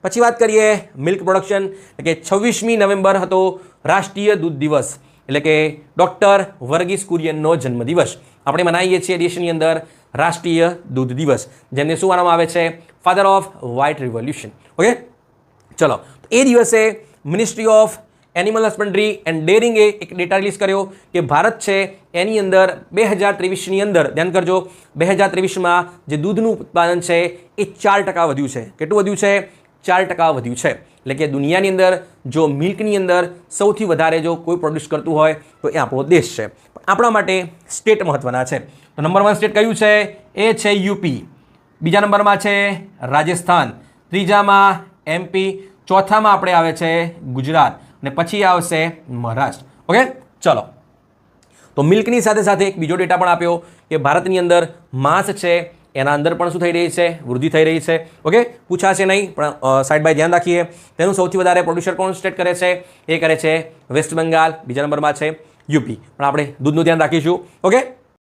પછી વાત કરીએ મિલ્ક પ્રોડક્શન, એટલે કે 26મી નવેમ્બર હતો રાષ્ટ્રીય દૂધ દિવસ, એટલે કે ડૉક્ટર વર્ગીસ કુરિયનનો જન્મદિવસ. આપણે મનાવીએ છીએ દેશની અંદર રાષ્ટ્રીય દૂધ દિવસ, જેમને શું માનવામાં આવે છે? Father of white revolution. Okay, ચલો. એ દિવસે મિનિસ્ટ્રી ઓફ એનિમલ હસ્બન્ડરી એન્ડ ડેરિંગે એક ડેટા રિલીઝ કર્યો કે ભારત છે એની અંદર 2023ની અંદર, ધ્યાન કરજો, 2023માં જે દૂધનું ઉત્પાદન છે એ 4% વધ્યું છે. કેટલું વધ્યું છે? 4% વધ્યું છે. એટલે કે દુનિયાની અંદર જો મિલ્કની અંદર સૌથી વધારે જો કોઈ પ્રોડ્યુસ કરતું હોય તો એ આપણો દેશ છે. આપણા માટે સ્ટેટ મહત્ત્વના છે. તો નંબર 1 સ્ટેટ કયું છે? એ છે યુપી. બીજા નંબરમાં છે રાજસ્થાન, ત્રીજામાં એમપી, ચોથામાં આપણે આવે છે ગુજરાત, અને પછી આવશે મહારાષ્ટ્ર. ઓકે, ચલો. તો મિલ્કની સાથે સાથે એક બીજો ડેટા પણ આપ્યો કે ભારતની અંદર માંસ છે એના અંદર પણ શું થઈ રહી છે? વૃદ્ધિ થઈ રહી છે. ઓકે, પૂછાશે નહીં પણ સાઈડ બાય ધ્યાન રાખીએ. તેનું સૌથી વધારે પ્રોડ્યુસર કોણ સ્ટેટ કરે છે? એ કરે છે વેસ્ટ બંગાળ. બીજા નંબરમાં છે યુપી. પણ આપણે દૂધનું ધ્યાન રાખીશું. ઓકે,